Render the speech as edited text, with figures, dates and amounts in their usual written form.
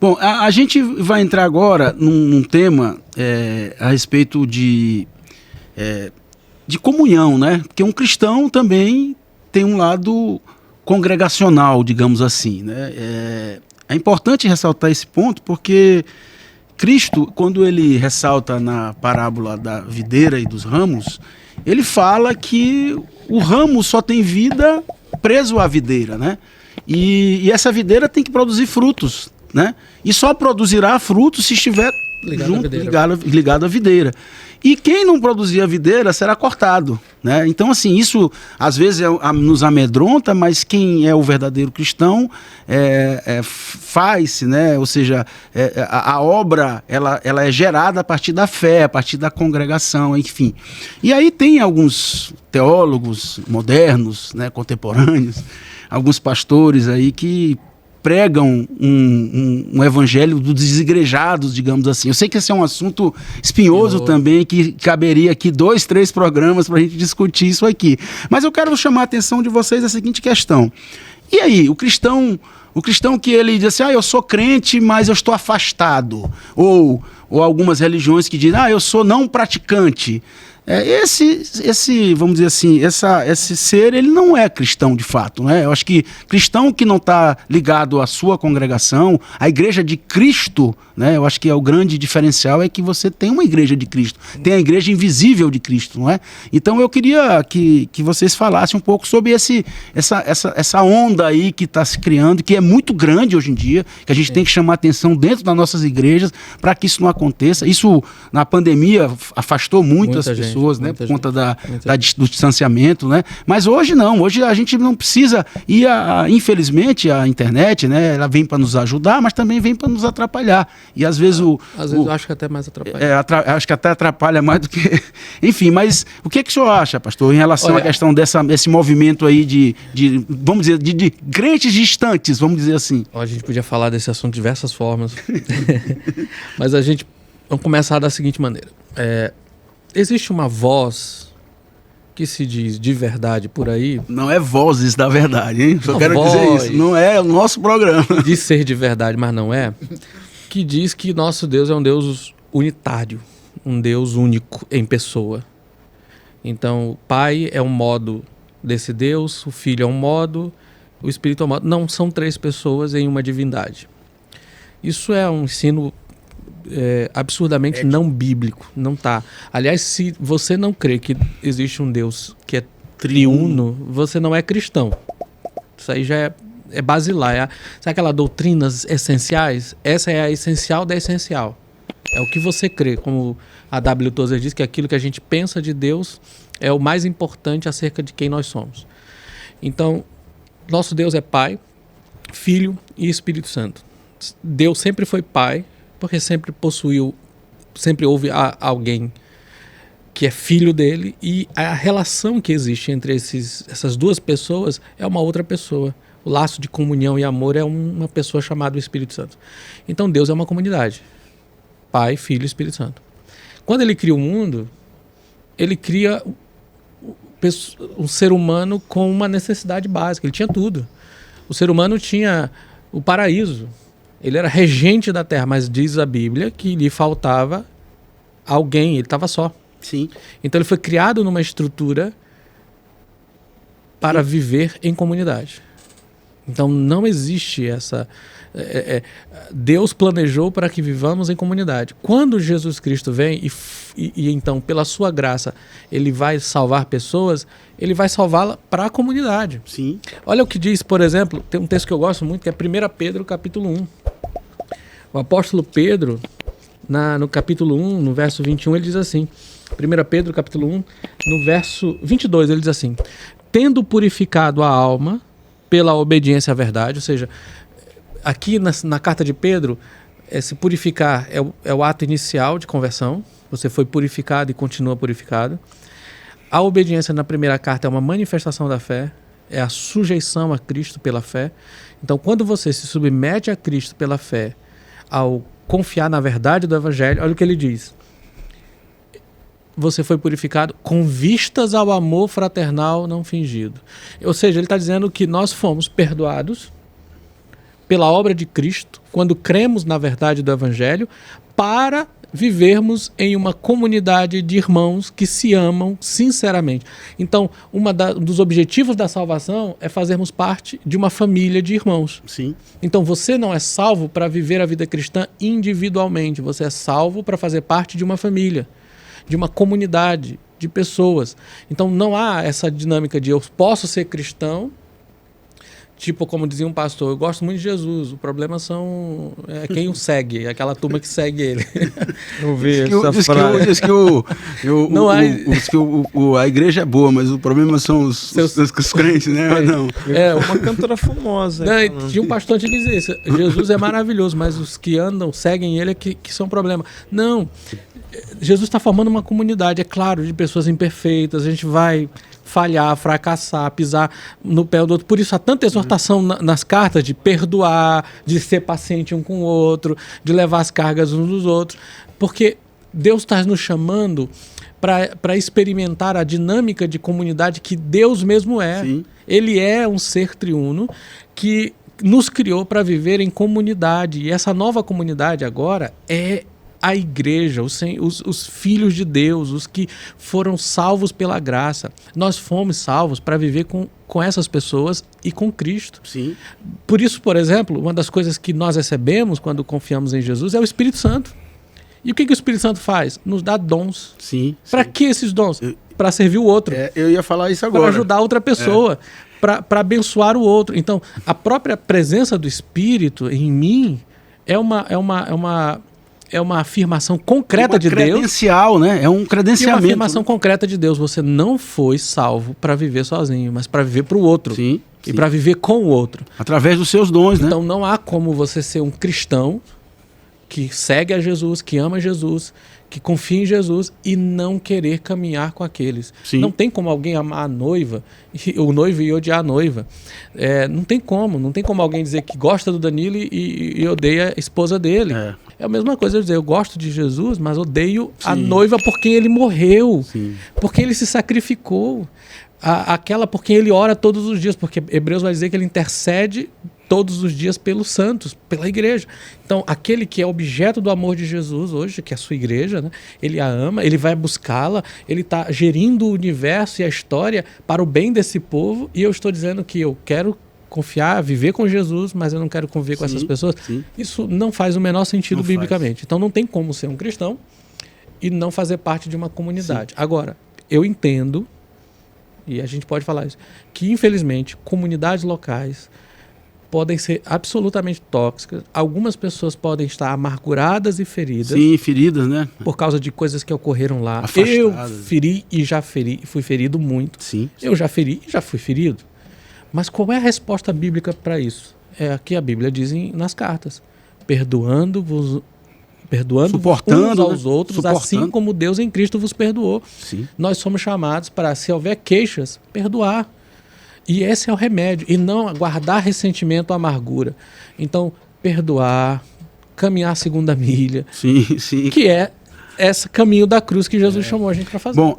Bom, a gente vai entrar agora num tema a respeito de comunhão, né? Porque um cristão também tem um lado congregacional, digamos assim, né? É importante ressaltar esse ponto porque Cristo, quando ele ressalta na parábola da videira e dos ramos, ele fala que o ramo só tem vida preso à videira, né? E essa videira tem que produzir frutos, né? E só produzirá frutos se estiver ligado à videira. E quem não produzir a videira será cortado, né? Então, assim, isso às vezes nos amedronta, mas quem é o verdadeiro cristão faz-se, né? Ou seja, a obra ela é gerada a partir da fé, a partir da congregação, enfim. E aí tem alguns teólogos modernos, né, contemporâneos, alguns pastores aí que pregam um evangelho dos desigrejados, digamos assim. Eu sei que esse é um assunto espinhoso também, que caberia aqui 2, 3 programas para a gente discutir isso aqui. Mas eu quero chamar a atenção de vocês a seguinte questão. E aí, o cristão que ele diz assim, eu sou crente, mas eu estou afastado. Ou algumas religiões que dizem, eu sou não praticante. Vamos dizer assim, esse ser, ele não é cristão de fato, né? Eu acho que cristão que não está ligado à sua congregação, à igreja de Cristo, né? Eu acho que o grande diferencial é que você tem uma igreja de Cristo, tem a igreja invisível de Cristo, não é? Então eu queria que vocês falassem um pouco sobre essa onda aí que está se criando, que é muito grande hoje em dia, que a gente tem que chamar atenção dentro das nossas igrejas para que isso não aconteça. Isso, na pandemia, afastou muitas pessoas, né, por conta do distanciamento, né? Mas hoje não, hoje a gente não precisa ir, infelizmente, a internet, né, ela vem para nos ajudar, mas também vem para nos atrapalhar. E às vezes às vezes eu acho que até mais atrapalha. Acho que até atrapalha mais do que... Enfim, mas o que o senhor acha, pastor, em relação à questão desse movimento aí de vamos dizer, de crentes distantes, vamos dizer assim? A gente podia falar desse assunto de diversas formas, mas vamos começar da seguinte maneira. Existe uma voz que se diz de verdade por aí. Não é vozes da verdade, hein? Só quero dizer isso. Não é o nosso programa. De ser de verdade, mas não é. Que diz que nosso Deus é um Deus unitário. Um Deus único em pessoa. Então, o Pai é um modo desse Deus, o Filho é um modo, o Espírito é um modo. Não são 3 pessoas em uma divindade. Isso é um ensino absurdamente não bíblico, não tá. Aliás, se você não crê que existe um Deus que é triuno, você não é cristão. Isso aí já é basilar. Sabe aquelas doutrinas essenciais? Essa é a essencial da essencial. É o que você crê, como a W. Tozer diz, que aquilo que a gente pensa de Deus é o mais importante acerca de quem nós somos. Então, nosso Deus é Pai, Filho e Espírito Santo. Deus sempre foi Pai, porque sempre houve alguém que é filho dele, e a relação que existe entre essas duas pessoas é uma outra pessoa. O laço de comunhão e amor é uma pessoa chamada Espírito Santo. Então Deus é uma comunidade. Pai, Filho e Espírito Santo. Quando ele cria o mundo, ele cria um ser humano com uma necessidade básica. Ele tinha tudo. O ser humano tinha o paraíso. Ele era regente da terra, mas diz a Bíblia que lhe faltava alguém, ele estava só. Sim. Então ele foi criado numa estrutura para viver em comunidade. Então não existe essa... Deus planejou para que vivamos em comunidade. Quando Jesus Cristo vem e então, pela sua graça, ele vai salvar pessoas, ele vai salvá-la para a comunidade. Sim. Olha o que diz, por exemplo, tem um texto que eu gosto muito, que é 1 Pedro, capítulo 1. O apóstolo Pedro, no capítulo 1, no verso 21, ele diz assim, 1 Pedro, capítulo 1, no verso 22, ele diz assim: tendo purificado a alma pela obediência à verdade, ou seja, aqui na carta de Pedro, se purificar é o ato inicial de conversão, você foi purificado e continua purificado. A obediência na primeira carta é uma manifestação da fé, é a sujeição a Cristo pela fé. Então, quando você se submete a Cristo pela fé, ao confiar na verdade do Evangelho, olha o que ele diz: você foi purificado com vistas ao amor fraternal não fingido. Ou seja, ele está dizendo que nós fomos perdoados pela obra de Cristo, quando cremos na verdade do Evangelho, para vivermos em uma comunidade de irmãos que se amam sinceramente. Então, um dos objetivos da salvação é fazermos parte de uma família de irmãos. Sim. Então, você não é salvo para viver a vida cristã individualmente, você é salvo para fazer parte de uma família, de uma comunidade de pessoas. Então, não há essa dinâmica de eu posso ser cristão, tipo, como dizia um pastor, eu gosto muito de Jesus, o problema são quem o segue, aquela turma que segue ele. Eu vi essa frase. Diz que a igreja é boa, mas o problema são os crentes, né? Não. Uma cantora famosa. Tinha um pastor que dizia isso, Jesus é maravilhoso, mas os que andam, seguem ele é que são problema. Não, Jesus está formando uma comunidade, é claro, de pessoas imperfeitas, a gente vai falhar, fracassar, pisar no pé do outro. Por isso há tanta exortação nas cartas de perdoar, de ser paciente um com o outro, de levar as cargas uns dos outros, porque Deus está nos chamando para experimentar a dinâmica de comunidade que Deus mesmo é. Sim. Ele é um ser triuno que nos criou para viver em comunidade, e essa nova comunidade agora é a igreja, os filhos de Deus, os que foram salvos pela graça. Nós fomos salvos para viver com essas pessoas e com Cristo. Sim. Por isso, por exemplo, uma das coisas que nós recebemos quando confiamos em Jesus é o Espírito Santo. E o que o Espírito Santo faz? Nos dá dons. Sim. Para que esses dons? Para servir o outro. Eu ia falar isso agora. Para ajudar outra pessoa. Para abençoar o outro. Então, a própria presença do Espírito em mim é uma afirmação concreta de Deus. É um credencial, né? É um credenciamento. E uma afirmação concreta de Deus. Você não foi salvo para viver sozinho, mas para viver para o outro. Sim. E para viver com o outro. Através dos seus dons, né? Então não há como você ser um cristão que segue a Jesus, que ama Jesus, que confia em Jesus e não querer caminhar com aqueles. Sim. Não tem como alguém amar a noiva, o noivo e odiar a noiva. Não tem como alguém dizer que gosta do Danilo e odeia a esposa dele. É a mesma coisa eu dizer, eu gosto de Jesus, mas odeio a noiva porque ele morreu, porque ele se sacrificou, aquela por quem ele ora todos os dias, porque Hebreus vai dizer que ele intercede todos os dias pelos santos, pela igreja. Então, aquele que é objeto do amor de Jesus hoje, que é a sua igreja, né? Ele a ama, ele vai buscá-la, ele está gerindo o universo e a história para o bem desse povo, e eu estou dizendo que eu quero confiar, viver com Jesus, mas eu não quero conviver com essas pessoas. Isso não faz o menor sentido biblicamente. Então, não tem como ser um cristão e não fazer parte de uma comunidade. Agora, eu entendo, e a gente pode falar isso, que infelizmente comunidades locais podem ser absolutamente tóxicas. Algumas pessoas podem estar amarguradas e feridas. Sim, feridas, né? Por causa de coisas que ocorreram lá. Afastadas. Eu feri e já feri, fui ferido muito. Sim. Eu já feri e já fui ferido. Mas qual é a resposta bíblica para isso? É a que a Bíblia diz nas cartas. Perdoando-vos uns aos outros, assim como Deus em Cristo vos perdoou. Sim. Nós somos chamados para, se houver queixas, perdoar. E esse é o remédio, e não guardar ressentimento ou amargura. Então, perdoar, caminhar a segunda milha, sim. que é esse caminho da cruz que Jesus chamou a gente para fazer. Bom,